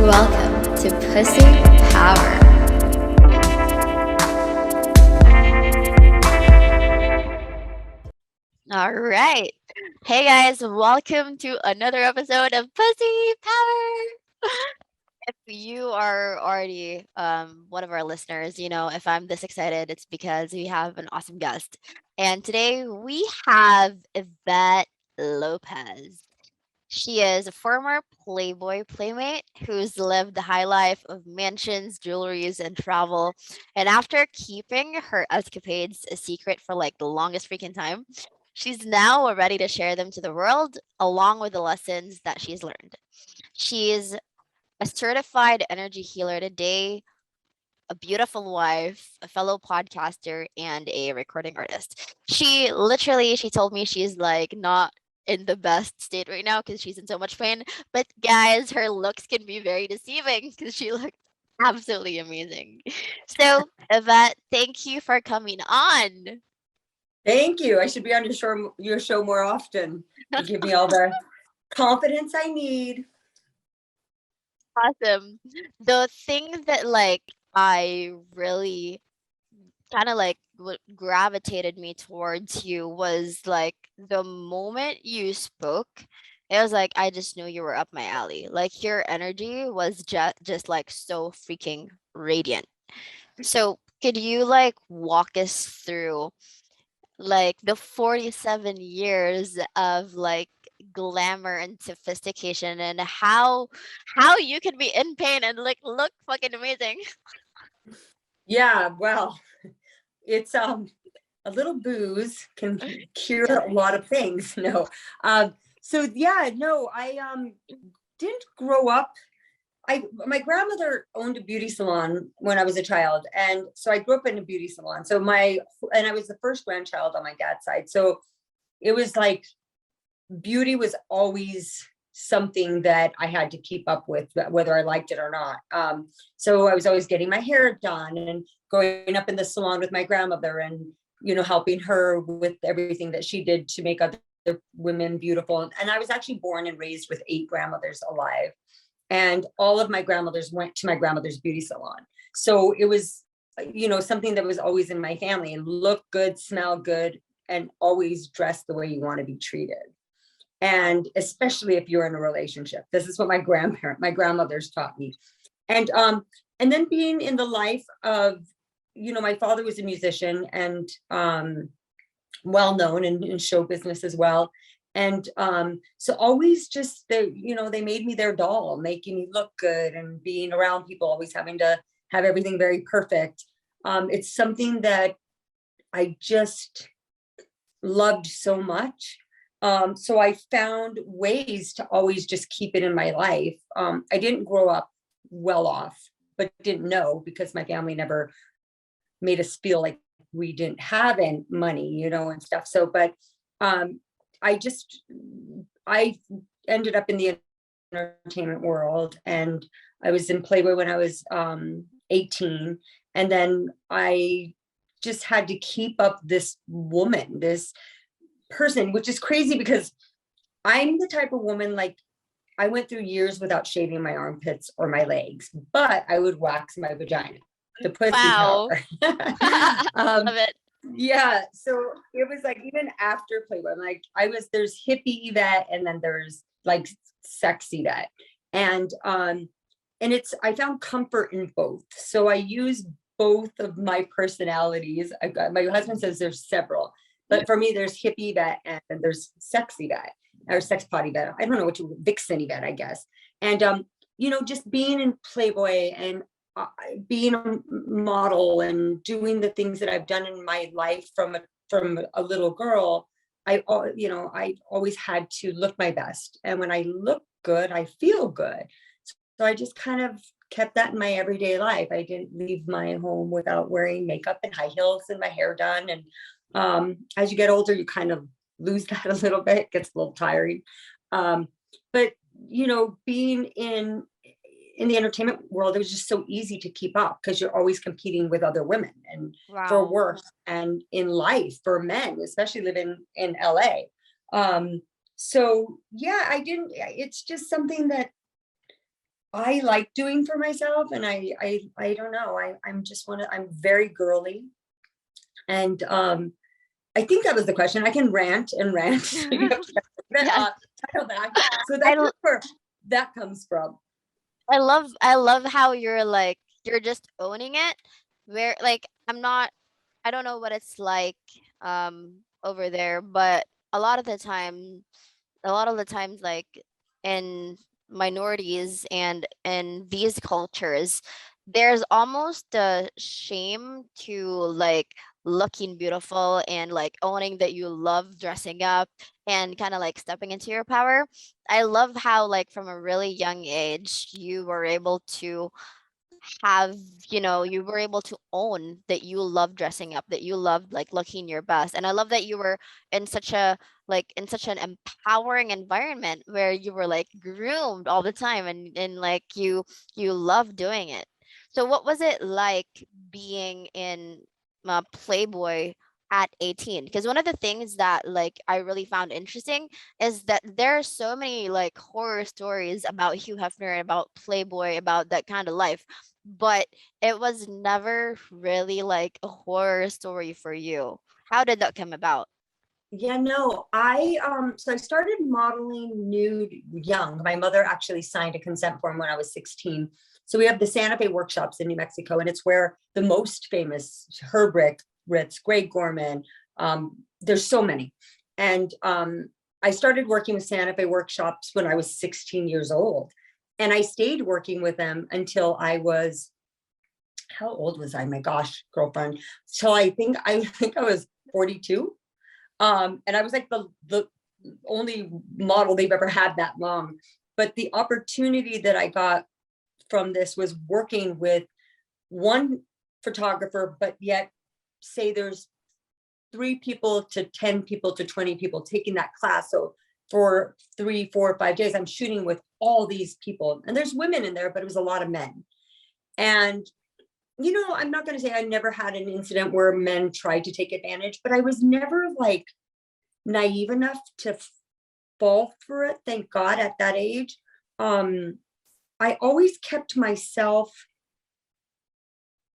Welcome to Pussy Power. All right. Hey guys, welcome to another episode of Pussy Power. If you are already one of our listeners, you know, if I'm this excited, it's because we have an awesome guest. And today we have Yvette Lopez. She is a former Playboy Playmate who's lived the high life of mansions, jewelries, and travel. And after keeping her escapades a secret for like the longest freaking time, she's now ready to share them to the world along with the lessons that she's learned. She's a certified energy healer today, a beautiful wife, a fellow podcaster, and a recording artist. She told me she's like not in the best state right now because she's in so much pain. But guys, her looks can be very deceiving because she looked absolutely amazing. So, Yvette, thank you for coming on. Thank you. I should be on your show more often. You give me all the confidence I need. Awesome. The thing that like I really kind of like what gravitated me towards you was like the moment you spoke, it was like I just knew you were up my alley. Like your energy was just like so freaking radiant. So could you like walk us through like the 47 years of like glamour and sophistication and how you can be in pain and like look fucking amazing. Yeah, well, it's a little booze can cure a lot of things. No. So yeah, no, I didn't grow up. My grandmother owned a beauty salon when I was a child, and so I grew up in a beauty salon. And I was the first grandchild on my dad's side. So it was like beauty was always something that I had to keep up with, whether I liked it or not. So I was always getting my hair done and going up in the salon with my grandmother and, helping her with everything that she did to make other women beautiful. And I was actually born and raised with 8 grandmothers alive. And all of my grandmothers went to my grandmother's beauty salon. So it was, something that was always in my family, and look good, smell good, and always dress the way you want to be treated. And especially if you're in a relationship, this is what my grandmothers taught me. And then being in the life of, my father was a musician and well known in show business as well. And so always just they made me their doll, making me look good and being around people, always having to have everything very perfect. It's something that I just loved so much. So I found ways to always just keep it in my life. I didn't grow up well off, but didn't know because my family never made us feel like we didn't have any money, and stuff. So, but I ended up in the entertainment world, and I was in Playboy when I was 18. And then I just had to keep up this person, which is crazy because I'm the type of woman, like, I went through years without shaving my armpits or my legs, but I would wax my vagina. The pussy Wow. power. Love it. Yeah, so it was like even after Playboy, like there's hippie Yvette, and then there's like sexy Yvette, and I found comfort in both. So I use both of my personalities. My husband says there's several, but for me, there's hippie Yvette and there's sexy Yvette, or sex potty Yvette. I don't know vixen Yvette, I guess. And just being in Playboy and being a model and doing the things that I've done in my life from a little girl, I always had to look my best. And when I look good, I feel good. So I just kind of kept that in my everyday life. I didn't leave my home without wearing makeup and high heels and my hair done. And as you get older, you kind of lose that a little bit. It gets a little tiring. But being in the entertainment world, it was just so easy to keep up because you're always competing with other women and for Wow. work and in life for men, especially living in LA. So yeah, it's just something that I like doing for myself, and I don't know. I'm very girly, and I think that was the question. I can rant and rant. So you have to Yes. title that. So I that's where that comes from. I love how you're like you're just owning it. Where like I don't know what it's like over there, but a lot of the time a lot of the times like in minorities and in these cultures there's almost a shame to like looking beautiful and like owning that you love dressing up and kind of like stepping into your power. I love how like from a really young age you were able to have, you were able to own that you love dressing up, that you loved like looking your best. And I love that you were in such a in such an empowering environment where you were like groomed all the time and like you love doing it. So what was it like being in Playboy at 18? Because one of the things that like I really found interesting is that there are so many like horror stories about Hugh Hefner, about Playboy, about that kind of life, but it was never really like a horror story for you. How did that come about? Yeah, no, I started modeling nude young. My mother actually signed a consent form when I was 16. So we have the Santa Fe workshops in New Mexico, and it's where the most famous Herb Ritz, Greg Gorman, there's so many. And I started working with Santa Fe workshops when I was 16 years old. And I stayed working with them until I was, how old was I? My gosh, girlfriend. So I think I was 42. And I was like the only model they've ever had that long. But the opportunity that I got from this was working with one photographer, but yet say there's 3 people to 10 people to 20 people taking that class. So for 3, 4, 5 days, I'm shooting with all these people. And there's women in there, but it was a lot of men. And I'm not going to say I never had an incident where men tried to take advantage, but I was never like naive enough to fall for it, thank God, at that age. I always kept myself,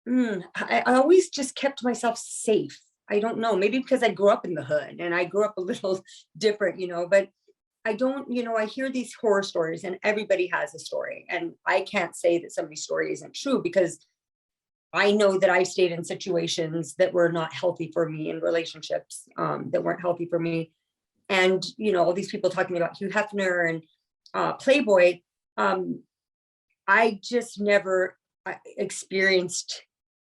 I always just kept myself safe. I don't know, maybe because I grew up in the hood and I grew up a little different, but I don't, I hear these horror stories and everybody has a story. And I can't say that somebody's story isn't true because I know that I stayed in situations that were not healthy for me, in relationships that weren't healthy for me. And, all these people talking about Hugh Hefner and Playboy, I just never experienced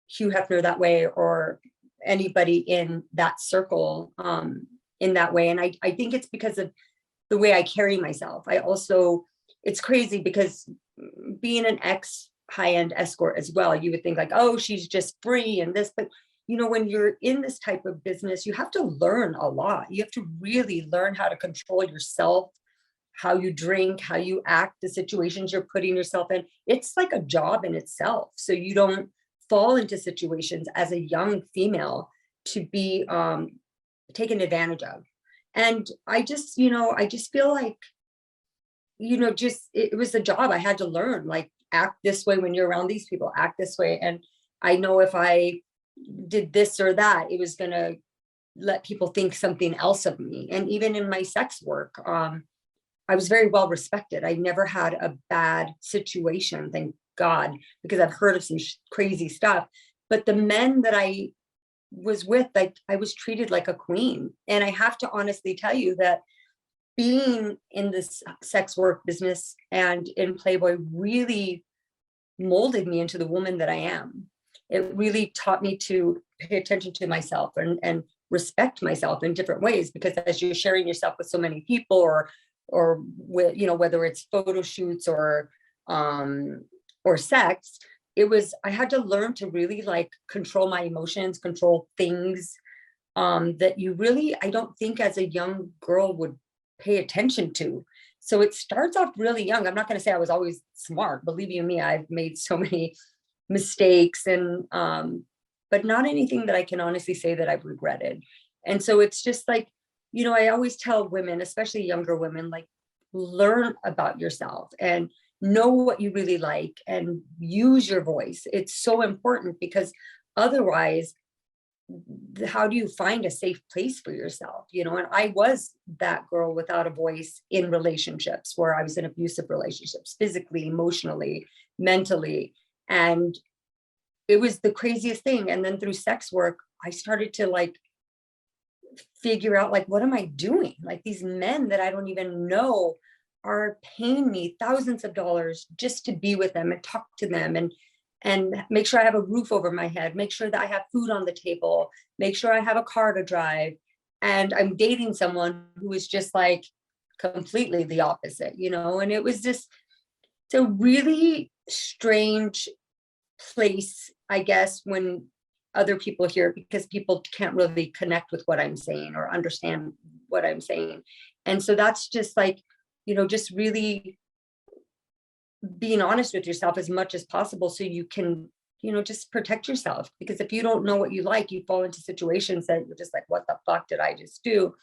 Hugh Hefner that way, or anybody in that circle in that way. And I think it's because of the way I carry myself. It's crazy because being an ex high-end escort as well, you would think like, oh, she's just free and this, but when you're in this type of business, you have to learn a lot. You have to really learn how to control yourself, how you drink, how you act, the situations you're putting yourself in. It's like a job in itself. So you don't fall into situations as a young female to be taken advantage of. And I just feel like, it was a job I had to learn, like act this way when you're around these people, act this way. And I know if I did this or that, it was going to let people think something else of me. And even in my sex work, I was very well respected. I never had a bad situation, thank God, because I've heard of some crazy stuff. But the men that I was with, like, I was treated like a queen. And I have to honestly tell you that being in this sex work business and in Playboy really molded me into the woman that I am. It really taught me to pay attention to myself and respect myself in different ways, because as you're sharing yourself with so many people, or with, whether it's photo shoots or sex, I had to learn to really like control my emotions, control things that I don't think as a young girl would pay attention to. So it starts off really young. I'm not going to say I was always smart. Believe you me, I've made so many mistakes, and but not anything that I can honestly say that I've regretted. And so it's just like, I always tell women, especially younger women, like, learn about yourself and know what you really like and use your voice. It's so important, because otherwise, how do you find a safe place for yourself? And I was that girl without a voice in relationships, where I was in abusive relationships, physically, emotionally, mentally. And it was the craziest thing. And then through sex work, I started to like figure out, like, what am I doing? Like, these men that I don't even know are paying me thousands of dollars just to be with them and talk to them, and make sure I have a roof over my head, make sure that I have food on the table, make sure I have a car to drive. And I'm dating someone who is just like completely the opposite, and it was just, it's a really strange place, I guess, when other people hear it, because people can't really connect with what I'm saying or understand what I'm saying. And so that's just like, just really being honest with yourself as much as possible, so you can, just protect yourself. Because if you don't know what you like, you fall into situations that you're just like, what the fuck did I just do?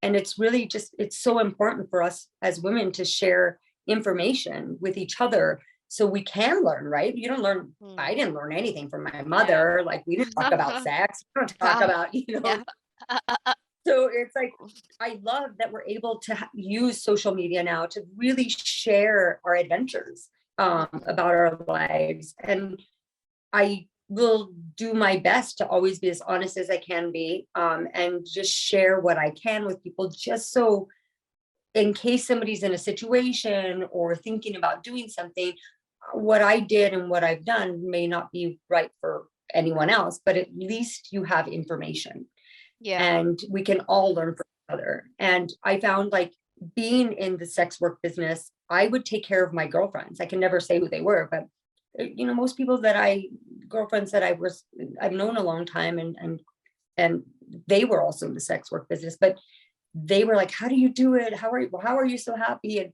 And it's really just, it's so important for us as women to share information with each other, so we can learn, right? You don't learn. I Mm. didn't learn anything from my Yeah. mother. Like, we didn't talk about sex. We don't talk Yeah. about, Yeah. so it's like, I love that we're able to use social media now to really share our adventures, Mm. about our lives. And I will do my best to always be as honest as I can be, and just share what I can with people, just so in case somebody's in a situation or thinking about doing something, what I did and what I've done may not be right for anyone else, but at least you have information, Yeah. and we can all learn from each other. And I found, like, being in the sex work business, I would take care of my girlfriends. I can never say who they were, but most people that girlfriends that I've known a long time, and they were also in the sex work business, but they were like, how do you do it? How are you so happy? And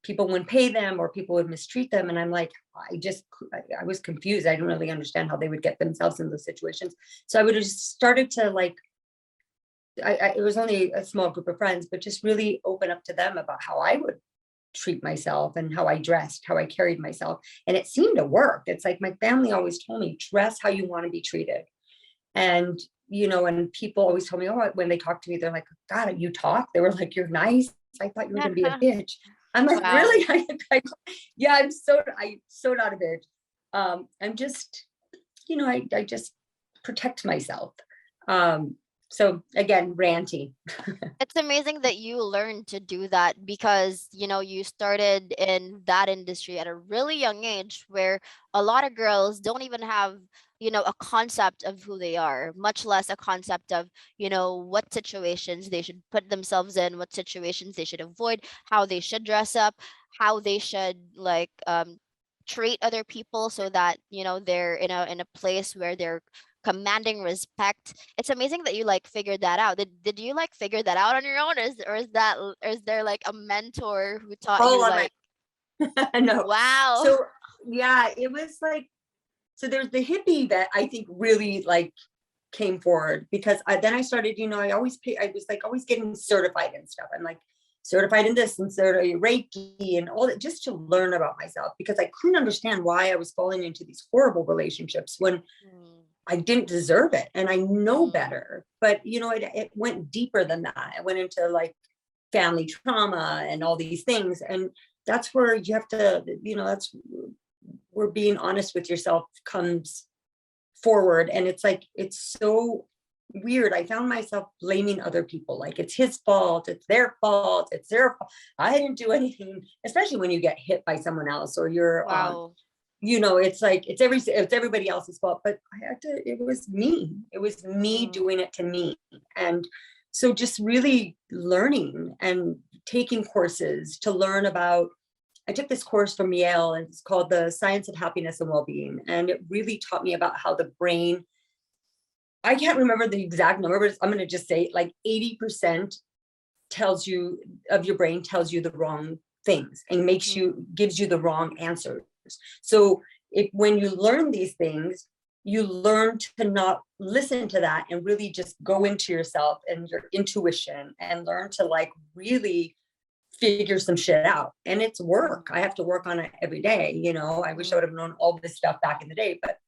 people wouldn't pay them, or people would mistreat them. And I'm like, I was confused. I didn't really understand how they would get themselves in those situations. So I would have just started to, like, it was only a small group of friends, but just really open up to them about how I would treat myself and how I dressed, how I carried myself. And it seemed to work. It's like my family always told me, dress how you want to be treated. And, and people always told me, oh, when they talk to me, they're like, God, you talk? They were like, you're nice. I thought you were going to be a bitch. I'm like, really? Wow. Yeah, I'm so not a bitch. I'm just, I just protect myself. Um, so again, ranty. It's amazing that you learned to do that because, you started in that industry at a really young age where a lot of girls don't even have, a concept of who they are, much less a concept of, what situations they should put themselves in, what situations they should avoid, how they should dress up, how they should like treat other people so that, they're in a place where they're commanding respect. It's amazing that you like figured that out. Did you like figure that out on your own, or is there like a mentor who taught All you on my like, no. wow. So yeah, it was like, so there's the hippie that I think really like came forward, because then I started, I was like always getting certified and stuff. I'm like certified in this and certified Reiki and all that, just to learn about myself, because I couldn't understand why I was falling into these horrible relationships when Mm, I didn't deserve it. And I know mm, better, but it went deeper than that. I went into like family trauma and all these things. And that's where you have to, that's where being honest with yourself comes forward. And it's like, it's so weird. I found myself blaming other people, like it's his fault, it's their fault, it's their fault. I didn't do anything, especially when you get hit by someone else, or you're wow. it's like it's everybody else's fault. But I had to, it was me Mm, doing it to me. And so just really learning and taking courses to learn about, I took this course from Yale, and it's called The Science of Happiness and Well-Being. And it really taught me about how the brain, I can't remember the exact number, but I'm going to just say like 80% tells you of your brain tells you the wrong things and mm, gives you the wrong answers. So when you learn these things, you learn to not listen to that and really just go into yourself and your intuition, and learn to like really figure some shit out, and it's work. I have to work on it every day. I wish I would have known all this stuff back in the day, but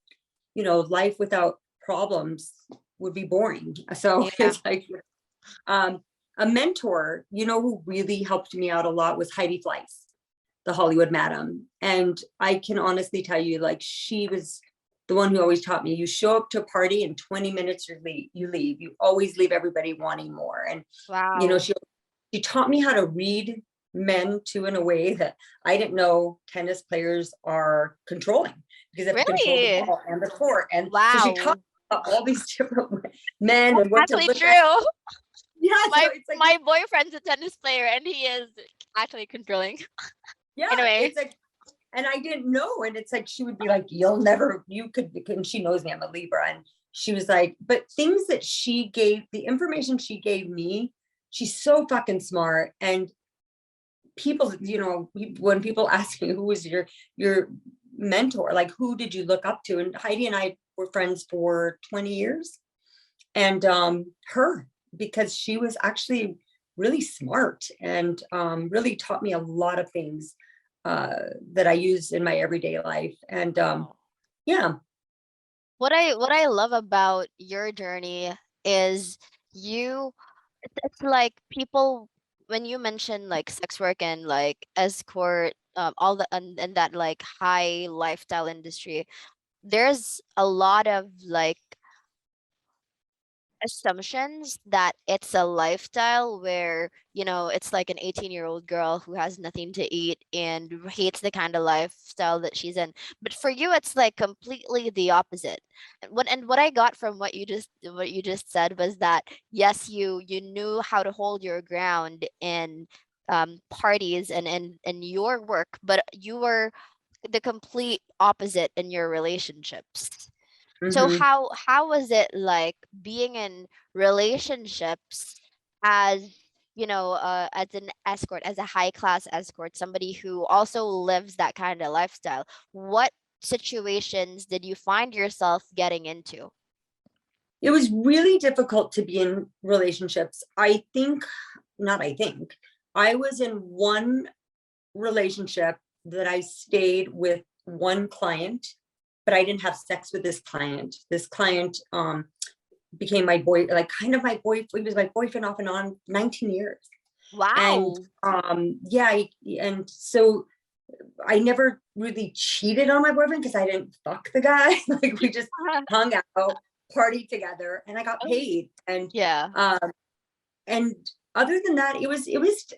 life without problems would be boring. So Yeah. it's like, a mentor, who really helped me out a lot was Heidi Fleiss, the Hollywood Madam. And I can honestly tell you, like, she was the one who always taught me, you show up to a party in 20 minutes, you leave. You always leave everybody wanting more. And, Wow. she taught me how to read men too, in a way that I didn't know tennis players are controlling, because they have to control the Really? ball and the court. And so she taught Wow. me about all these different men and what to Actually look at. true. Yeah, so My it's like, my boyfriend's a tennis player and he is actually controlling. yeah, Anyway. it's like, and I didn't know. And it's like, she would be like, you could, and she knows me, I'm a Libra. And she was like, but things that the information she gave me, she's so fucking smart. And people, when people ask me, who was your mentor, like, who did you look up to? And Heidi and I were friends for 20 years. And her, because she was actually really smart, and really taught me a lot of things that I use in my everyday life. And yeah. What I love about your journey is you it's like people when you mention like sex work and like escort all the and that like high lifestyle industry, there's a lot of like assumptions that it's a lifestyle where it's like an 18-year-old girl who has nothing to eat and hates the kind of lifestyle that she's in, but for you it's like completely the opposite. And what I got from what you just said was that yes, you knew how to hold your ground in parties and your work, but you were the complete opposite in your relationships. So Mm-hmm. how was it like being in relationships as as an escort, as a high class escort, somebody who also lives that kind of lifestyle? What situations did you find yourself getting into? It was really difficult to be in relationships. I was in one relationship that I stayed with one client, but I didn't have sex with this client. This client became my boy, like kind of my boyfriend. He was my boyfriend off and on 19 years. And Wow. yeah, and so I never really cheated on my boyfriend because I didn't fuck the guy. Like, we just hung out, partied together, and I got paid. Yeah. And other than that, it was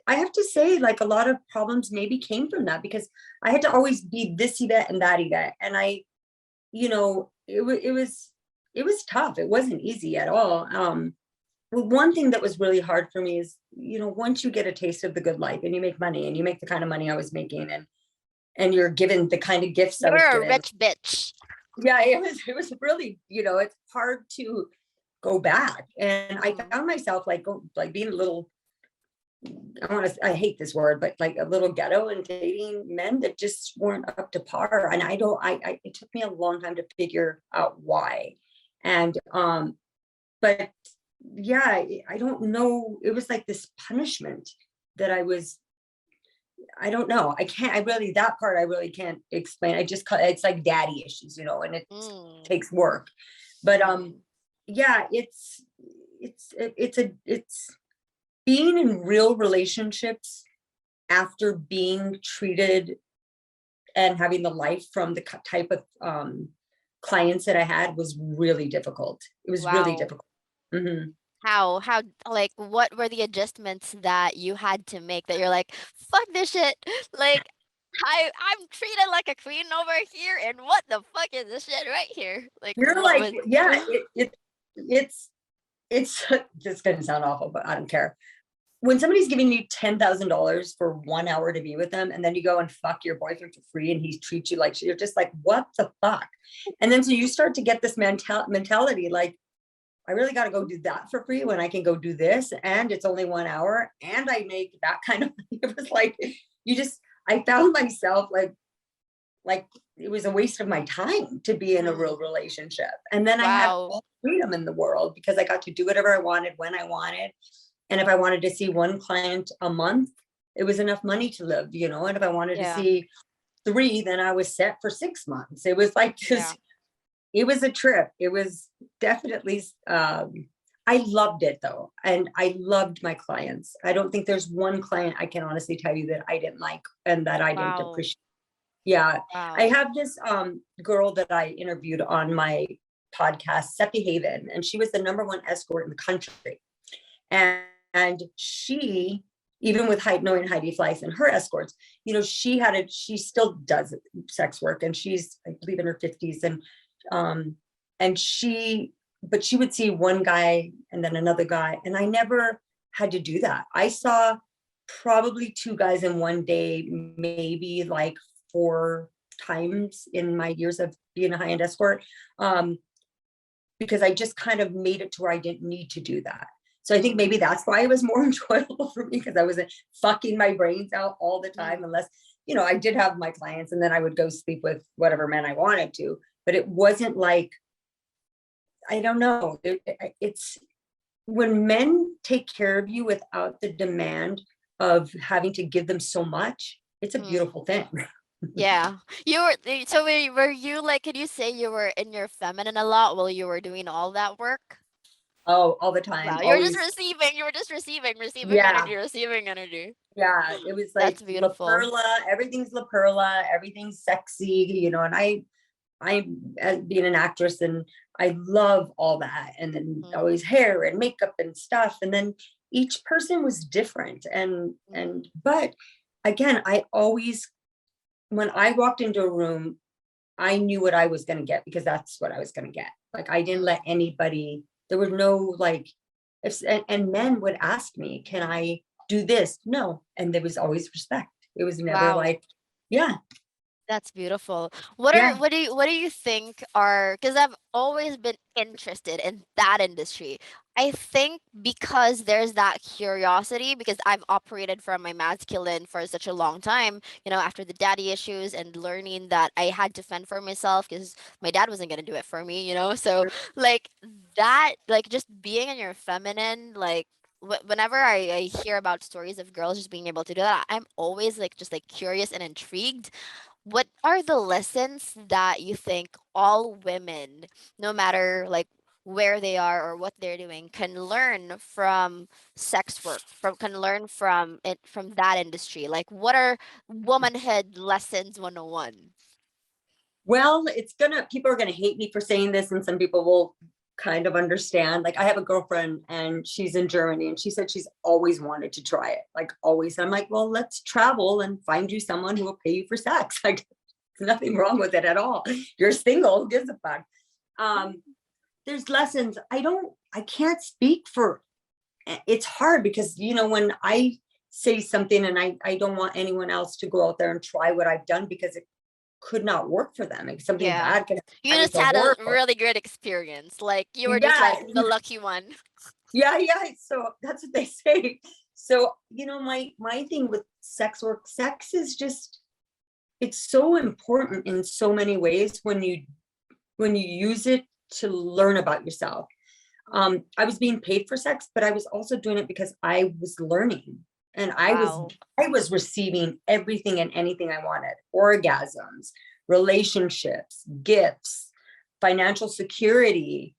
I have to say, like, a lot of problems maybe came from that, because I had to always be this Yvette and that Yvette. And it was tough. It wasn't easy at all. Well, one thing that was really hard for me is, once you get a taste of the good life and you make money, and you make the kind of money I was making, and you're given the kind of gifts I was You're a given. rich bitch. Yeah, it was really, it's hard to go back. And I Mm. found myself like being a little, I hate this word, but like a little ghetto, and dating men that just weren't up to par. And it took me a long time to figure out why. And but yeah, I don't know. It was like this punishment that I don't know. That part I really can't explain. It's like daddy issues, and it Mm. takes work. But Mm. yeah, it's being in real relationships after being treated and having the life from the type of clients that I had was really difficult. It was really Wow. difficult. Mhm. How like what were the adjustments that you had to make that you're like, fuck this shit? Like I'm treated like a queen over here and what the fuck is this shit right here? Like You're what like, was yeah, it's it's just gonna sound awful, but I don't care. When somebody's giving you $10,000 for 1 hour to be with them, and then you go and fuck your boyfriend for free, and he treats you like shit, you're just like, what the fuck? And then so you start to get this mentality, like, I really got to go do that for free when I can go do this, and it's only 1 hour, and I make that kind of money. It was like, I found myself like it was a waste of my time to be in a real mm, relationship. And then I had wow. all the freedom in the world, because I got to do whatever I wanted when I wanted. And if I wanted to see one client a month, it was enough money to live, and if I wanted to Yeah. see 3, then I was set for 6 months. It was like Yeah. just, it was a trip. It was definitely, I loved it though. And I loved my clients. I don't think there's one client I can honestly tell you that I didn't like and that I didn't Wow. appreciate. Yeah. I Wow. have this girl that I interviewed on my podcast, Seppi Haven, and she was the #1 escort in the country. And she, even with knowing Heidi Fleiss and her escorts, she still does sex work, and she's, I believe, in her 50s. Um, but she would see one guy and then another guy. And I never had to do that. I saw probably 2 guys in one day, maybe like 4 times in my years of being a high-end escort. Because I just kind of made it to where I didn't need to do that. So I think maybe that's why it was more enjoyable for me, because I wasn't fucking my brains out all the time, unless, I did have my clients and then I would go sleep with whatever man I wanted to, but it wasn't like, I don't know. It's when men take care of you without the demand of having to give them so much, it's a Mm. beautiful thing. Yeah. So were you like, could you say you were in your feminine a lot while you were doing all that work? Oh, all the time, Wow, you're just always. receiving. You were just Yeah. receiving energy. Yeah, it was like That's beautiful. La Perla, everything's La Perla, everything's sexy, and I being an actress, and I love all that. And then Mm, always hair and makeup and stuff. And then each person was different. But again, I always, when I walked into a room, I knew what I was going to get, because that's what I was going to get. Like, I didn't let anybody, there was no like, and men would ask me, can I do this? No. And there was always respect. It was never wow. like, yeah, That's beautiful. yeah. What do you think are, because I've always been interested in that industry. I think because there's that curiosity, because I've operated from my masculine for such a long time, after the daddy issues and learning that I had to fend for myself because my dad wasn't going to do it for me. So like that, like just being in your feminine, like whenever I hear about stories of girls just being able to do that, I'm always like just like curious and intrigued. What are the lessons that you think all women, no matter like where they are or what they're doing, can learn from sex work, can learn from it, from that industry? Like, what are womanhood lessons 101? Well, people are gonna hate me for saying this, and some people will kind of understand. Like, I have a girlfriend and she's in Germany, and she said she's always wanted to try it, like always. And I'm like, well, let's travel and find you someone who will pay you for sex. Like, there's nothing wrong with it at all. You're single, who gives a fuck? There's lessons. I can't speak for, it's hard because, when I say something, and I don't want anyone else to go out there and try what I've done, because it could not work for them. If something Yeah. bad can happen, You I was just a had a horrible. really good experience. Like, you were just Yeah, like the lucky one. yeah. So that's what they say. So, my thing with sex work, sex is just, it's so important in so many ways when you use it to learn about yourself. I was being paid for sex, but I was also doing it because I was learning, and Wow. I was receiving everything and anything I wanted: orgasms, relationships, gifts, financial security,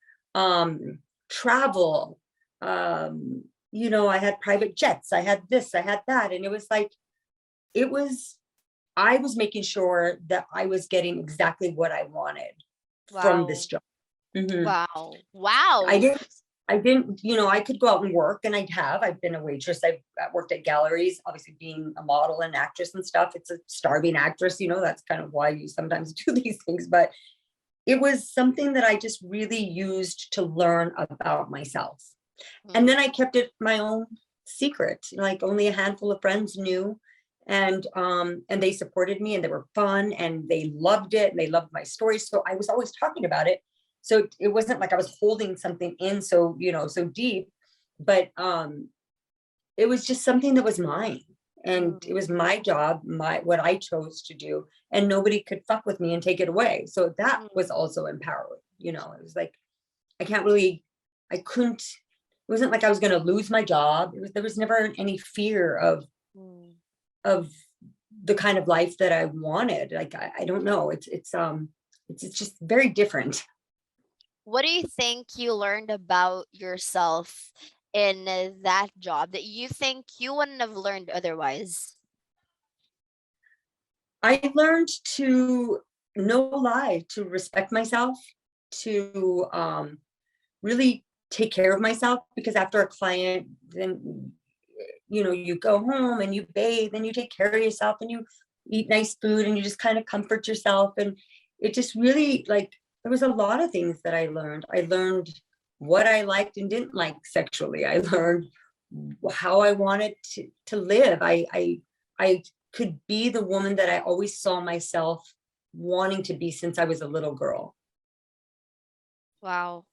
travel. I had private jets, I had this, I had that. And it was like, it was, I was making sure that I was getting exactly what I wanted from this Wow. job. Mhm. Wow. I Wow. didn't, I could go out and work, and I've been a waitress. I've worked at galleries, obviously being a model and actress and stuff. It's a starving actress, that's kind of why you sometimes do these things. But it was something that I just really used to learn about myself. And Mm, then I kept it my own secret. Like, only a handful of friends knew. And they supported me, and they were fun, and they loved it, and they loved my stories. So I was always talking about it. So it wasn't like I was holding something in so deep, but it was just something that was mine. And it mm, was my job, what I chose to do, and nobody could fuck with me and take it away. So that was mm, also empowering. It was like, I can't really, I couldn't, it wasn't like I was going to lose my job. There was never any fear of mm. of the kind of life that I wanted. Like, I don't know. It's just very different. What do you think you learned about yourself in that job that you think you wouldn't have learned otherwise? I learned to no lie, to respect myself, to really take care of myself, because after a client, then you go home and you bathe and you take care of yourself and you eat nice food and you just kind of comfort yourself. And it just really, like, there was a lot of things that I learned. I learned what I liked and didn't like sexually. I learned how I wanted to live. I could be the woman that I always saw myself wanting to be since I was a little girl. Wow.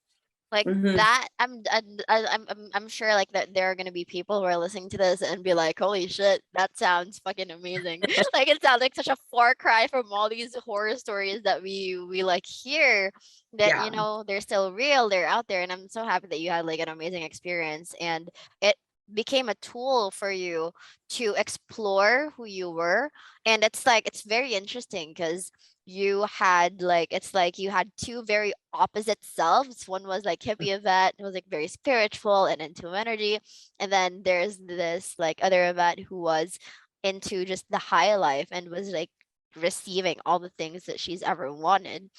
Like Hmm. that, I'm sure like that there are gonna be people who are listening to this and be like, "Holy shit, that sounds fucking amazing!" Like it sounds like such a far cry from all these horror stories that we like hear. That Yeah. they're still real, they're out there, and I'm so happy that you had like an amazing experience and it became a tool for you to explore who you were. And it's like it's very interesting because you had like it's like you had two very opposite selves. One was like hippie Yvette, who was like very spiritual and into energy, and then there's this like other Yvette who was into just the high life and was like receiving all the things that she's ever wanted.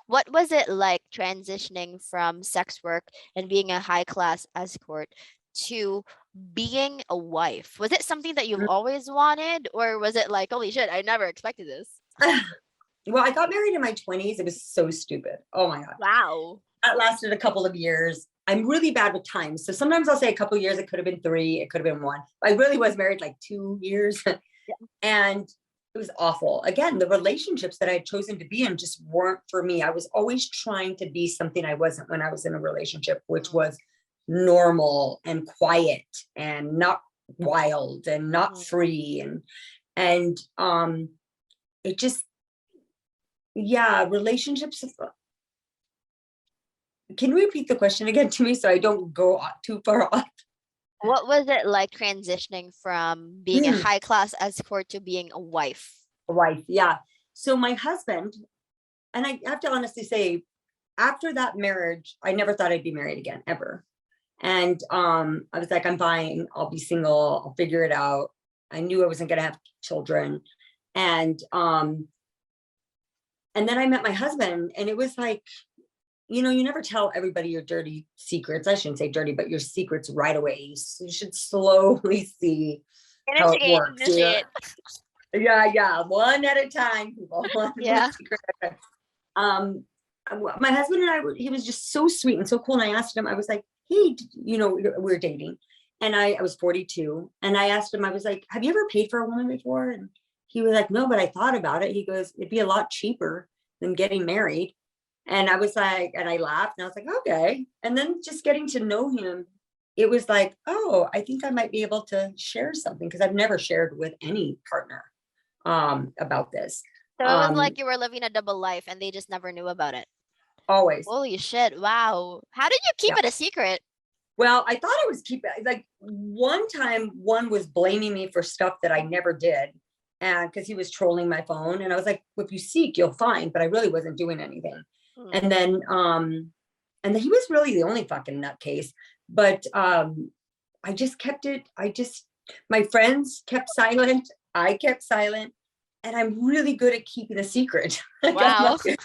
What was it like transitioning from sex work and being a high class escort to being a wife? Was it something that you've always wanted, or was it like, holy shit, I never expected this? Well, I got married in my 20s. It was so stupid. Oh my God. Wow. That lasted a couple of years. I'm really bad with time. So sometimes I'll say a couple of years. It could have been 3. It could have been 1. I really was married like 2 years. And it was awful. Again, the relationships that I had chosen to be in just weren't for me. I was always trying to be something I wasn't when I was in a relationship, which Mm, was normal and quiet and not wild and not mm. free. And it just, yeah, relationships. Can you repeat the question again to me so I don't go too far off? What was it like transitioning from being a Mm, high class escort to being a wife? wife, yeah. So my husband, and I have to honestly say, after that marriage, I never thought I'd be married again, ever. And I was like, I'm fine. I'll be single. I'll figure it out. I knew I wasn't gonna have children. And and then I met my husband, and it was like, you never tell everybody your dirty secrets. I shouldn't say dirty, but your secrets right away. You should slowly see how it Initiate, works. initiate. Yeah, one at a time, people. One Yeah. secret at a time. Um, my husband and I he was just so sweet and so cool. And I asked him, I was like, hey, we were dating, and I was 42, and I asked him, I was like, have you ever paid for a woman before? And he was like, no, but I thought about it. He goes, it'd be a lot cheaper than getting married. And I was like, and I laughed and I was like, okay. And then just getting to know him, it was like, oh, I think I might be able to share something, because I've never shared with any partner about this. So it was Um, like you were living a double life and they just never knew about it. always. Holy shit. Wow. How did you keep Yeah. it a secret? Well, I thought I was keeping, like, one time one was blaming me for stuff that I never did. And because he was trolling my phone. And I was like, well, if you seek, you'll find, but I really wasn't doing anything. Mm. And then he was really the only fucking nutcase. But I just kept it. My friends kept silent. I kept silent. And I'm really good at keeping a secret. Like, I'm Wow. like,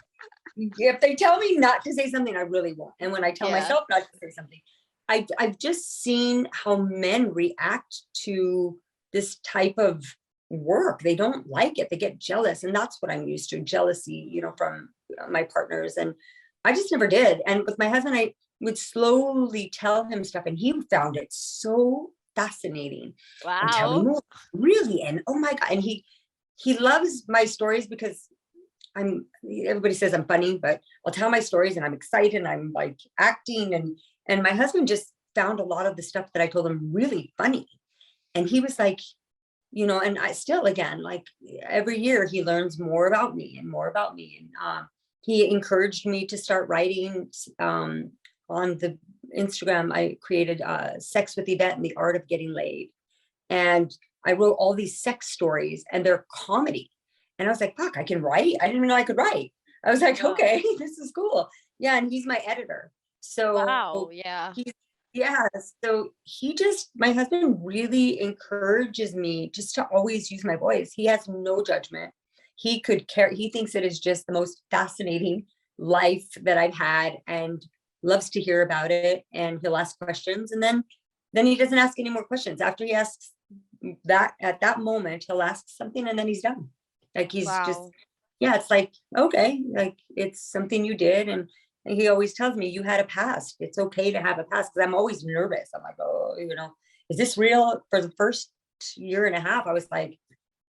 if they tell me not to say something, I really won't. And when I tell Yeah. myself not to say something, I've just seen how men react to this type of work. They don't like it. They get jealous. And that's what I'm used to, jealousy, from my partners. And I just never did. And with my husband, I would slowly tell him stuff, and he found it so fascinating and tell me Wow. more, really. And oh my God. And he loves my stories because everybody says I'm funny, but I'll tell my stories and I'm excited and I'm like acting, and my husband just found a lot of the stuff that I told him really funny. And he was like, and I still, again, like, every year he learns more about me and more about me. And he encouraged me to start writing on the Instagram. I created Sex with Yvette and the Art of Getting Laid. And I wrote all these sex stories and they're comedy. And I was like, fuck, I can write. I didn't even know I could write. I was like, Wow. okay, this is cool. Yeah. And he's my editor. Wow. So Yeah. he's, yeah. So my husband really encourages me just to always use my voice. He has no judgment. He thinks it is just the most fascinating life that I've had and loves to hear about it. And he'll ask questions. And then he doesn't ask any more questions. After he asks that, at that moment, he'll ask something and then he's done. Like he's just, Wow. yeah, it's like, okay, like it's something you did. And he always tells me, you had a past. It's okay to have a past. Cause I'm always nervous. I'm like, oh, is this real? For the first year and a half, I was like,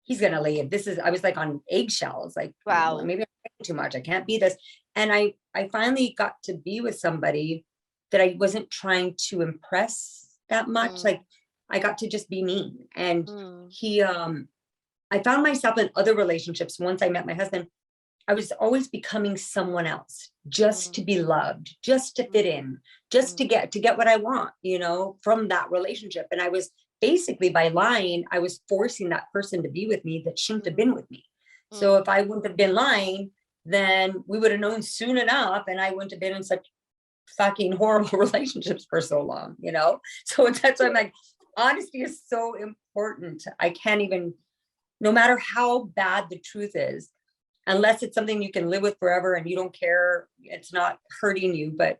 he's going to leave. I was like on eggshells, like, well, Wow. maybe I'm thinking too much. I can't be this. And I finally got to be with somebody that I wasn't trying to impress that much. Mm, Like I got to just be me. And mm, I found myself in other relationships. Once I met my husband, I was always becoming someone else just to mm, be loved, just to fit mm, in, just mm, to get what I want, from that relationship. And I was basically, by lying, I was forcing that person to be with me that shouldn't have mm, been with me. So mm. if I wouldn't have been lying, then we would have known soon enough and I wouldn't have been in such fucking horrible relationships for so long. So that's why I'm like, honesty is so important. I can't even, no matter how bad the truth is, unless it's something you can live with forever and you don't care, it's not hurting you. But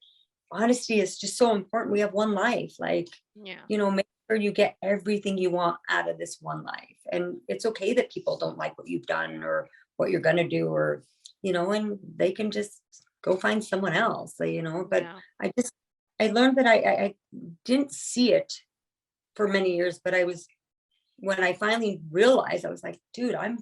honesty is just so important. We have one life. Like, Yeah. make sure you get everything you want out of this one life. And it's okay that people don't like what you've done or what you're going to do, or, and they can just go find someone else, but Yeah. I learned that I didn't see it for many years, but when I finally realized, I was like, dude, I'm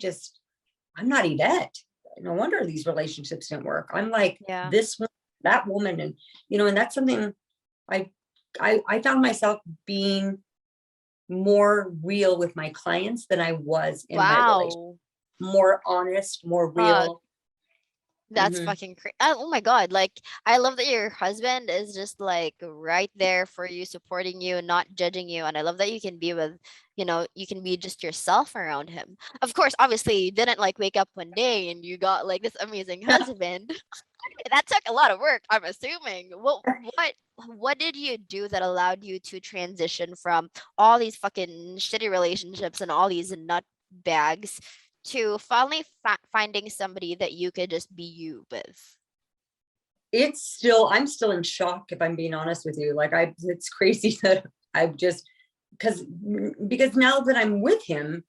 not Yvette. No wonder these relationships didn't work. I'm like Yeah. this, that woman. And, and that's something I, I found myself being more real with my clients than I was in my relationship. Wow. More honest, more Uh, real. that's Hmm. fucking crazy. Oh my God. Like, I love that your husband is just like right there for you, supporting you, not judging you. And I love that you can be with, you can be just yourself around him. Of course, obviously, you didn't like wake up one day and you got like this amazing husband. That took a lot of work, I'm assuming. What did you do that allowed you to transition from all these fucking shitty relationships and all these nut bags to finally finding somebody that you could just be you with? I'm still in shock, if I'm being honest with you. Like it's crazy that I've just, because now that I'm with him,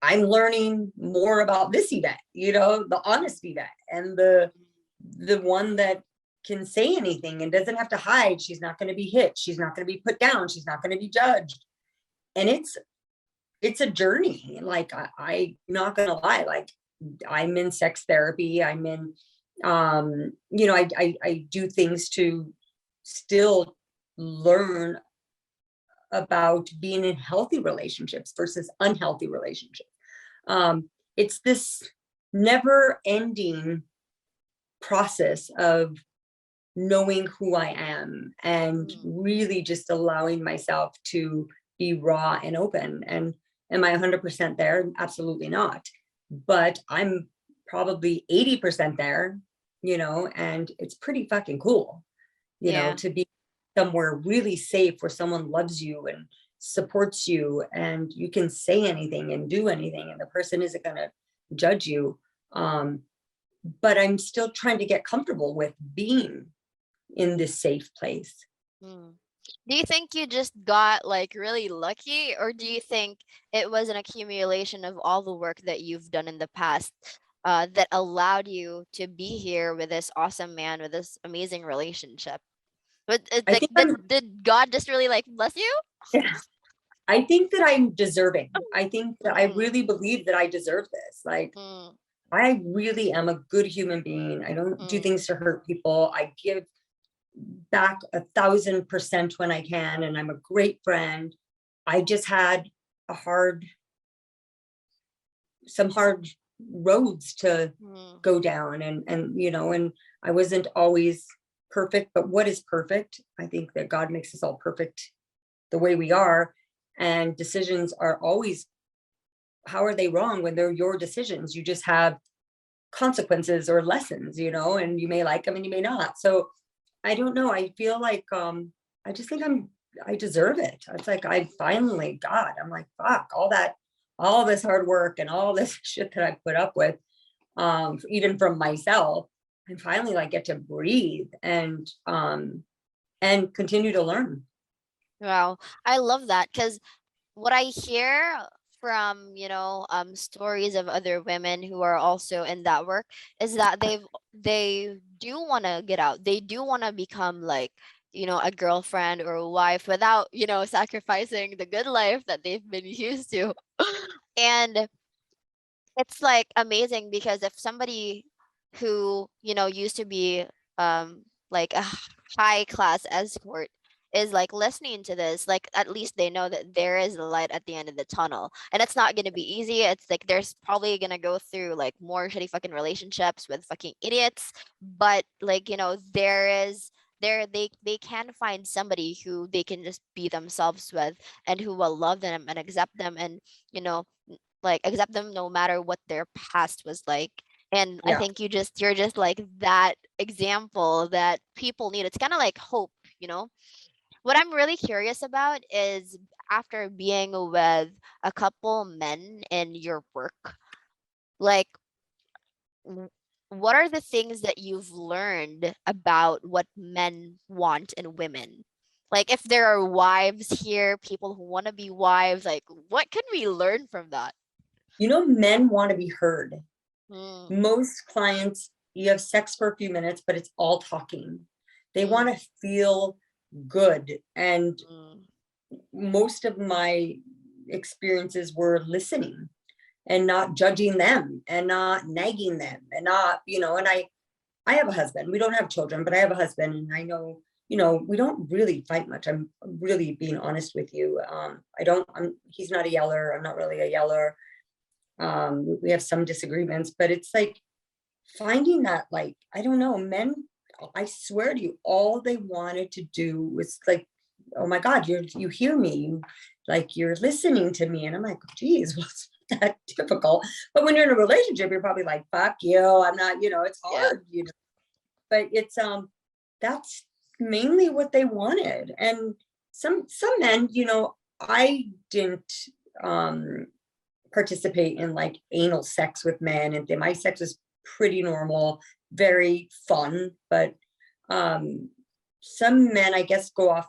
I'm learning more about this Yvette, the honest Yvette, and the one that can say anything and doesn't have to hide. She's not going to be hit. She's not going to be put down. She's not going to be judged. And it's a journey. Like I'm not going to lie. Like I'm in sex therapy. I'm in, I do things to still learn about being in healthy relationships versus unhealthy relationships. It's this never ending process of knowing who I am and Mm, really just allowing myself to be raw and open. And am I 100% there? Absolutely not. But I'm probably 80% there, and it's pretty fucking cool, yeah. to be somewhere really safe where someone loves you and supports you and you can say anything and do anything and the person isn't going to judge you. Um, but I'm still trying to get comfortable with being in this safe place. Mm. Do you think you just got like really lucky, or do you think it was an accumulation of all the work that you've done in the past that allowed you to be here with this awesome man with this amazing relationship? But I like, think I'm did God just really like bless you? I think that I'm deserving. I think that I Mm, really believe that I deserve this. Like mm, I really am a good human being. I don't do mm, things to hurt people. I give back 1,000% when I can, and I'm a great friend. I just had a hard some hard roads to mm, go down, and I wasn't always perfect, but what is perfect? I think that God makes us all perfect the way we are, and decisions are always how are they wrong when they're your decisions? You just have consequences or lessons, and you may like them and you may not. So I don't know. I feel like I just think I deserve it. It's like I finally got. I'm like, fuck, all this hard work and all this shit that I put up with, even from myself, and finally like get to breathe and continue to learn. Wow. I love that because what I hear from, stories of other women who are also in that work is that they do want to get out. They do want to become like, a girlfriend or a wife without, sacrificing the good life that they've been used to. And it's like amazing because if somebody who, used to be like a high class escort is like listening to this, like at least they know that there is a light at the end of the tunnel. And it's not gonna be easy. It's like there's probably gonna go through like more shitty fucking relationships with fucking idiots. But like, they can find somebody who they can just be themselves with and who will love them and accept them and you know like accept them no matter what their past was like. And I Yeah. think you're just like that example that people need. It's kind of like hope, you know. What I'm really curious about is after being with a couple men in your work, like w- what are the things that you've learned about what men want in women? Like if there are wives here, people who want to be wives, like what can we learn from that? Men want to be heard. Mm, Most clients, you have sex for a few minutes, but it's all talking. They mm, want to feel good. And mm. most of my experiences were listening and not judging them and not nagging them and not, and I have a husband. We don't have children, but I have a husband, and I know, we don't really fight much. I'm really being honest with you. He's not a yeller. I'm not really a yeller. We have some disagreements, but it's like finding that, like, I don't know, men, I swear to you, all they wanted to do was like, oh my God, you hear me, like you're listening to me. And I'm like, geez, well, it's not that difficult. But when you're in a relationship, you're probably like, fuck you, I'm not, it's Yeah. hard, but it's that's mainly what they wanted. And some men, I didn't um participate in like anal sex with men, and my sex was pretty normal, very fun. But um some men, I guess, go off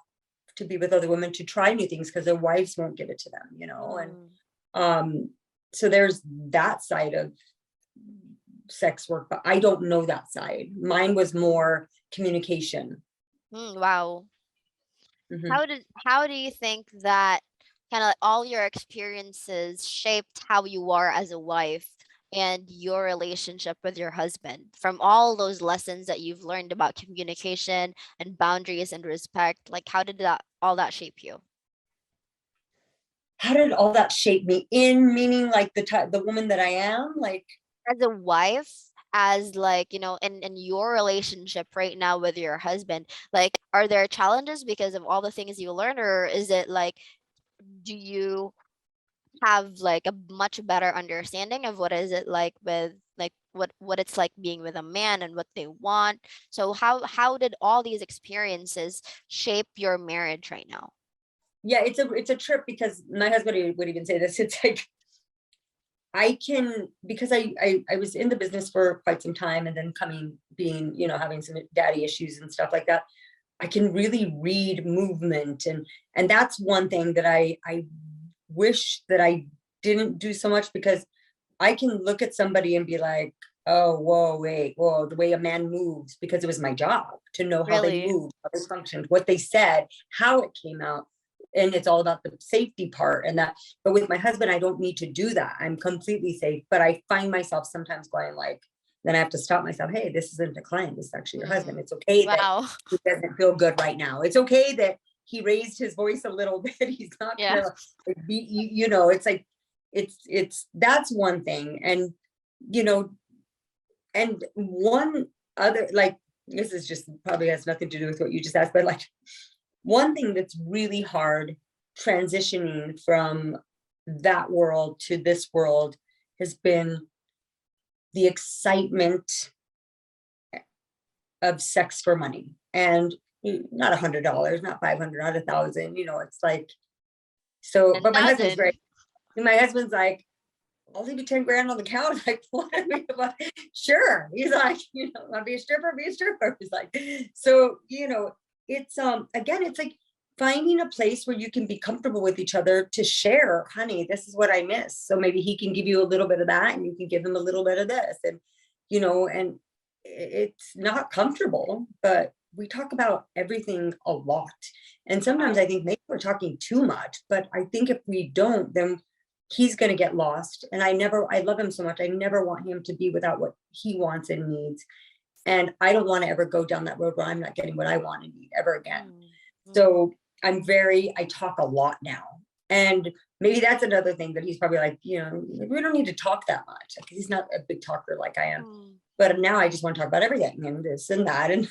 to be with other women to try new things because their wives won't give it to them, and Mm, um so there's that side of sex work, but I don't know that side. Mine was more communication. wow. Mhm. How do you think that kind of like all your experiences shaped how you are as a wife and your relationship with your husband? From all those lessons that you've learned about communication and boundaries and respect, like how did that all that shape you? How did all that shape me, in meaning like the woman that I am, like? As a wife, as like, in your relationship right now with your husband, like are there challenges because of all the things you learn, or is it like do you have like a much better understanding of what is it like with like what it's like being with a man and what they want? So how did all these experiences shape your marriage right now? Yeah, it's a trip, because my husband would even say this. It's like I can, because I was in the business for quite some time, and then being, having some daddy issues and stuff like that. I can really read movement, and that's one thing that I wish that I didn't do so much, because I can look at somebody and be like, oh, whoa, wait, whoa, the way a man moves, because it was my job to know how they Really? moved, how they functioned, what they said, how it came out. And it's all about the safety part and that. But with my husband, I don't need to do that. I'm completely safe. But I find myself sometimes going like, then I have to stop myself. Hey, this isn't a client. This is actually your husband. Mm, It's okay that wow. he doesn't feel good right now. It's okay that he raised his voice a little bit. He's not Yeah. gonna like, be, it's like, it's that's one thing. And you know and one other, like, this is just probably has nothing to do with what you just asked, but like one thing that's really hard transitioning from that world to this world has been the excitement of sex for money. And not $100, not 500, not 1,000, it's like, so, but my husband's 10,000. great. My husband's like, I'll leave you 10 grand on the couch. Like, what? Sure. He's like, I'll be a stripper, be a stripper. He's like, so, it's, again, it's like finding a place where you can be comfortable with each other to share, honey, this is what I miss. So maybe he can give you a little bit of that and you can give him a little bit of this. And, and it's not comfortable, but we talk about everything a lot. And sometimes I think maybe we're talking too much, but I think if we don't, then he's going to get lost. And I love him so much. I never want him to be without what he wants and needs. And I don't want to ever go down that road where I'm not getting what I want and need ever again. So I talk a lot now. And maybe that's another thing that he's probably like, we don't need to talk that much, because he's not a big talker like I am. But now I just want to talk about everything and this and that. And,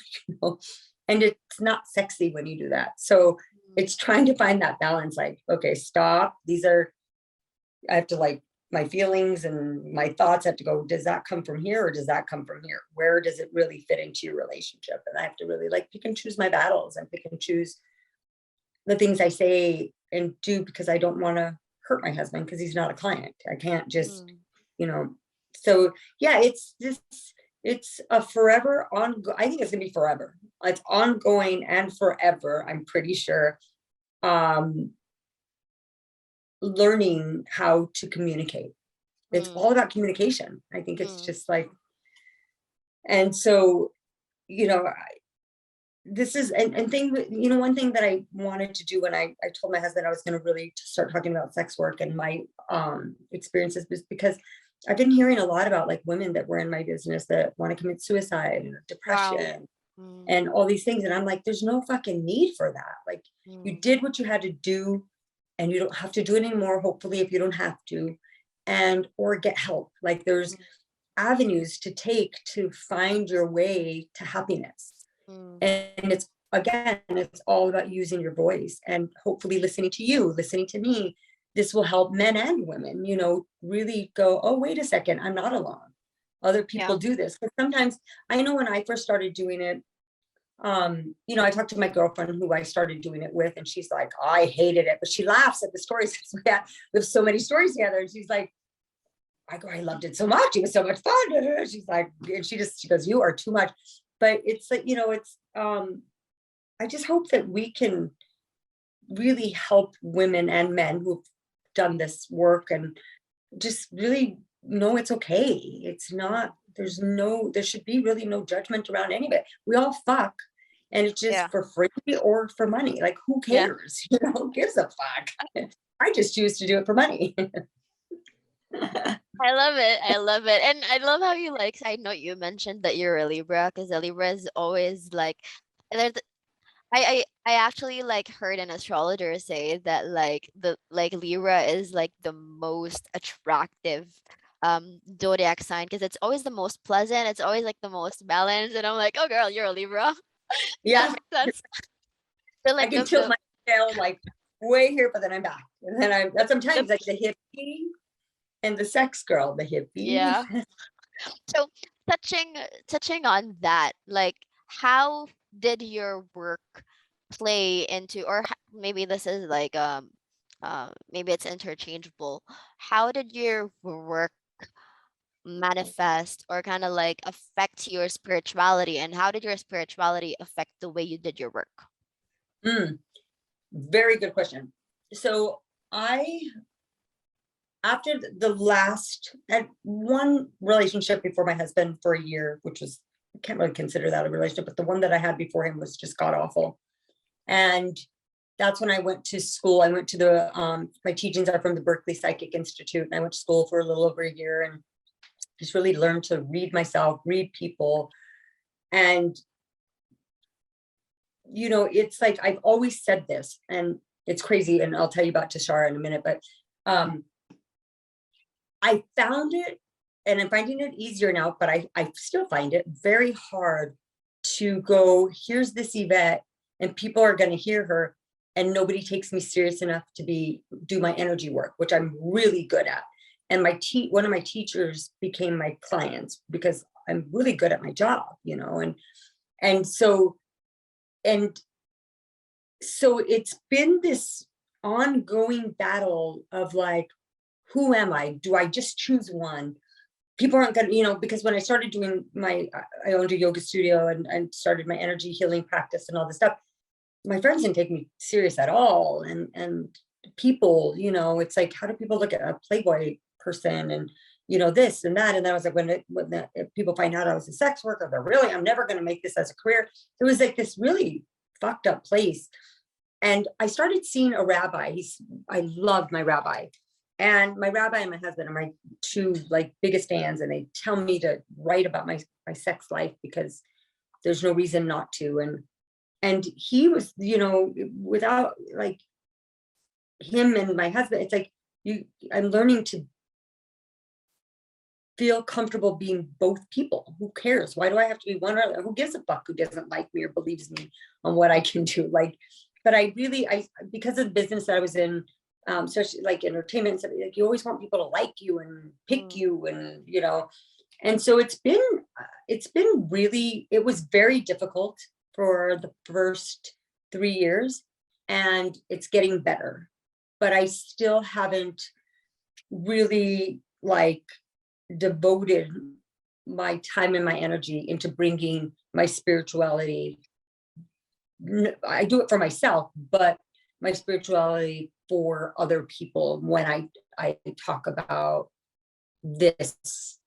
and it's not sexy when you do that. So it's trying to find that balance. Like, okay, stop. I have to, like, my feelings and my thoughts have to go, does that come from here or does that come from here? Where does it really fit into your relationship? And I have to really, like, pick and choose my battles and pick and choose the things I say and do, because I don't want to hurt my husband because he's not a client. I can't just, so yeah, it's a forever I think it's gonna be forever. It's ongoing and forever, I'm pretty sure. Learning how to communicate. It's all about communication. I think it's just like, and so, this is, and thing, one thing that I wanted to do when I told my husband I was going to really start talking about sex work and my experiences, was because I've been hearing a lot about, like, women that were in my business that want to commit suicide and depression and all these things. And I'm like, there's no fucking need for that. Like, you did what you had to do and you don't have to do it anymore, hopefully, if you don't have to, or get help. Like, there's avenues to take to find your way to happiness. And it's all about using your voice and hopefully listening to you, listening to me. This will help men and women, really go, oh, wait a second, I'm not alone. Other people do this. But sometimes, I know when I first started doing it, I talked to my girlfriend who I started doing it with, and she's like, I hated it, but she laughs at the stories. We have so many stories together. And she's like, I loved it so much. It was so much fun. She's like, and she goes, you are too much. But it's like, I just hope that we can really help women and men who've done this work and just really know it's okay. It's not, there should be really no judgment around any of it. We all fuck, and it's just for free or for money. Like, who cares? Who gives a fuck? I just choose to do it for money. I love it. I love it. And I love how you, like, I know you mentioned that you're a Libra, because a Libra is always like, there's I actually, like, heard an astrologer say that, like, Libra is, like, the most attractive zodiac sign, because it's always the most pleasant, it's always, like, the most balanced. And I'm like, oh girl, you're a Libra. That Yeah, makes sense. So, I like, can tilt my tail like way here, but then I'm back. And then that's sometimes like the hippie and the sex girl, the hippie. yeah. So touching on that, like, how did your work play into, or maybe this is like, maybe it's interchangeable. How did your work manifest or kind of like affect your spirituality, and how did your spirituality affect the way you did your work? Very good question. So after the last, at one relationship before my husband for a year, which was, I can't really consider that a relationship, but the one that I had before him was just god awful. And that's when I went to school. I went to my teachings are from the Berkeley Psychic Institute, and I went to school for a little over a year and just really learned to read myself, read people. And, it's like, I've always said this, and it's crazy, and I'll tell you about Tashara in a minute, but I found it, and I'm finding it easier now, but I still find it very hard to go, here's this Yvette, and people are going to hear her. and nobody takes me serious enough to do my energy work, which I'm really good at. And one of my teachers became my clients because I'm really good at my job, and so and so it's been this ongoing battle of like, who am I? Do I just choose one? People aren't gonna, because when I started doing I owned a yoga studio and started my energy healing practice and all this stuff, my friends didn't take me serious at all. And people, it's like, how do people look at a Playboy person and, this and that? And then I was like, if people find out I was a sex worker, I'm never going to make this as a career. It was like this really fucked up place. And I started seeing a rabbi. I loved my rabbi. And my rabbi and my husband are my two like biggest fans. And they tell me to write about my sex life because there's no reason not to. And he was, without like him and my husband, it's like I'm learning to feel comfortable being both people. Who cares? Why do I have to be one or other? Who gives a fuck who doesn't like me or believes me on what I can do? Like, but I because of the business that I was in, especially like entertainment and stuff, like you always want people to like you and pick you, and and so it was very difficult for the first 3 years, and it's getting better, but I still haven't really like devoted my time and my energy into bringing my spirituality. I do it for myself, but my spirituality for other people when I talk about this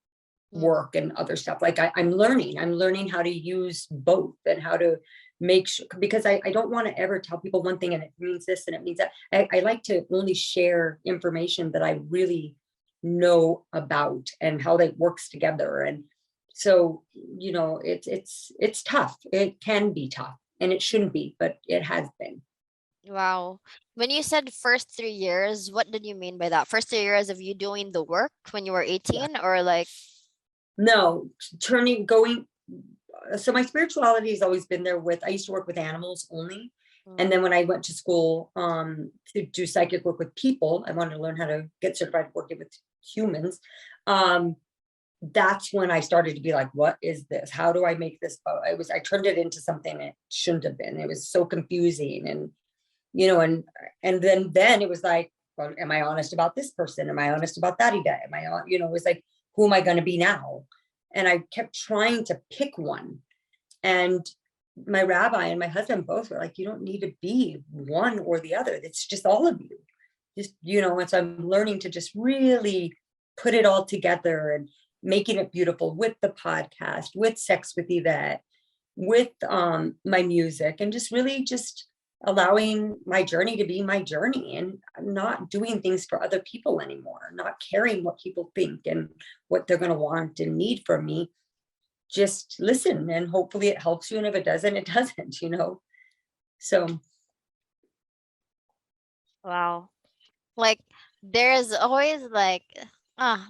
work and other stuff. Like I'm learning how to use both and how to make sure, because I don't want to ever tell people one thing and it means this and it means that. I like to only share information that I really know about and how that works together. And so, it's tough. It can be tough and it shouldn't be, but it has been. Wow. When you said first 3 years, what did you mean by that? First 3 years of you doing the work when you were Yeah. 18, or like? No, so my spirituality has always been there. I used to work with animals only. And then when I went to school to do psychic work with people, I wanted to learn how to get certified working with humans. That's when I started to be like, what is this? How do I make this? I turned it into something it shouldn't have been. It was so confusing. And, and then it was like, well, am I honest about this person? Am I honest about that Yvette? Am I, it was like, who am I going to be now? And I kept trying to pick one. And my rabbi and my husband both were like, you don't need to be one or the other. It's just all of you. Just, and so I'm learning to just really put it all together and making it beautiful with the podcast, with Sex with Yvette, with my music, and just really just allowing my journey to be my journey, and not doing things for other people anymore, not caring what people think and what they're going to want and need from me. Just listen, and hopefully it helps you. And if it doesn't, it doesn't, so. Wow. Like there's always like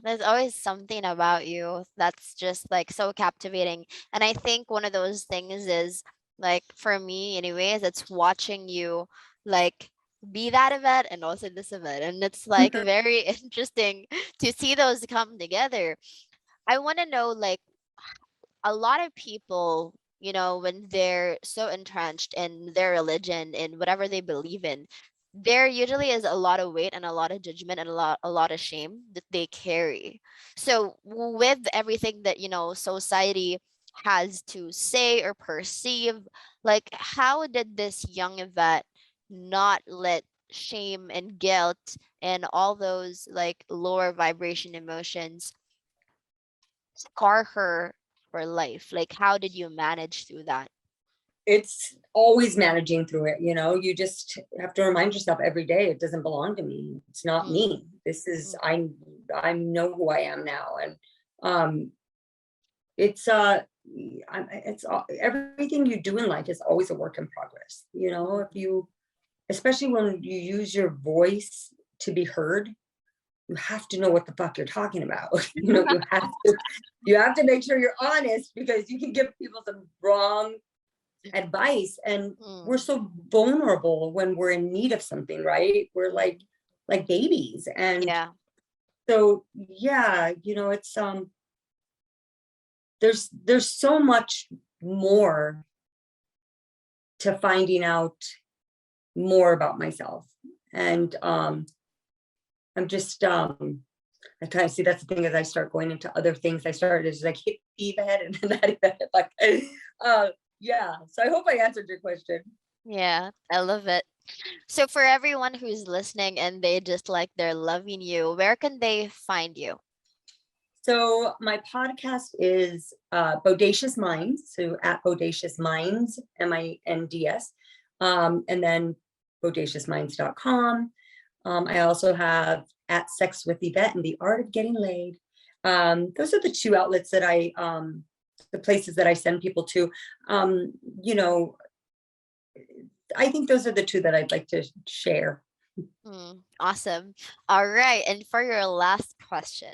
there's always something about you that's just like so captivating. And I think one of those things is like, for me anyways, it's watching you like be that event and also this event. And it's like very interesting to see those come together. I want to know, like, a lot of people, when they're so entrenched in their religion and whatever they believe in, there usually is a lot of weight and a lot of judgment and a lot of shame that they carry. So with everything that, society has to say or perceive, like, how did this young Yvette not let shame and guilt and all those like lower vibration emotions scar her for life? Like, how did you manage through that? It's always managing through it. You just have to remind yourself every day, it doesn't belong to me. It's not Mm, me. This is, mm, I know who I am now. And it's everything you do in life is always a work in progress. If mm. you, especially when you use your voice to be heard, you have to know what the fuck you're talking about. You have to make sure you're honest, because you can give people some wrong advice. And we're Mm. so vulnerable when we're in need of something, right? We're Mm. like babies. And Yeah. so yeah, it's there's so much more to finding out more about myself. And I'm just I kind of see that's the thing as I start going into other things. I started as like hippie Yvette and then that Yvette, like yeah. So I hope I answered your question. Yeah, I love it. So for everyone who's listening and they just like they're loving you, where can they find you? So my podcast is Bodacious Minds. So at Bodacious Minds, MINDS, and then bodaciousminds.com. I also have at Sex with Yvette and the Art of Getting Laid. Those are the two outlets that the places that I send people to. Um, you know, I think those are the two that I'd like to share. Awesome. All right. And for your last question,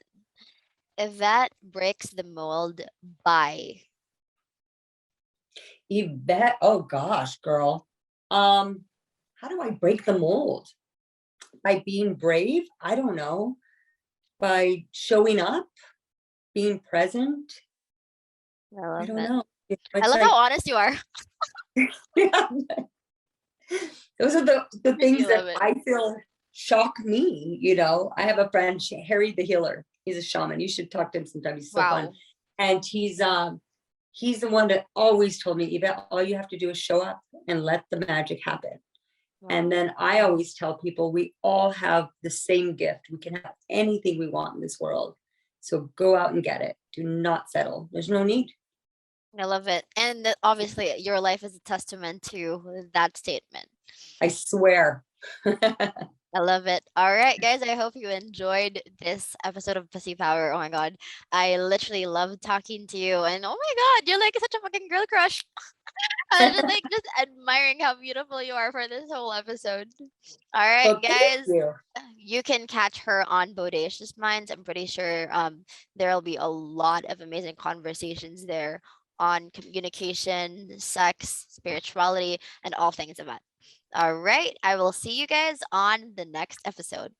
if that breaks the mold by, Yvette, oh gosh, girl. How do I break the mold? By being brave? I don't know. By showing up, being present? I I love don't it. know. I It's love how like honest you are. those are the You things love that it. I feel shock me. I have a friend, Harry the Healer. He's a shaman. You should talk to him sometime. He's so fun. Wow. And he's the one that always told me, Yvette, all you have to do is show up and let the magic happen. And Wow. then I always tell people we all have the same gift. We can have anything we want in this world. So go out and get it. Do not settle. There's no need. I love it. And obviously, your life is a testament to that statement. I swear. I love it. All right, guys. I hope you enjoyed this episode of Pussy Power. Oh my God. I literally love talking to you. And oh my God, you're like such a fucking girl crush. I was just like just admiring how beautiful you are for this whole episode. All right, Well, thank guys. you. You can catch her on Bodacious Minds. I'm pretty sure there'll be a lot of amazing conversations there on communication, sex, spirituality, and all things of that. All right. I will see you guys on the next episode.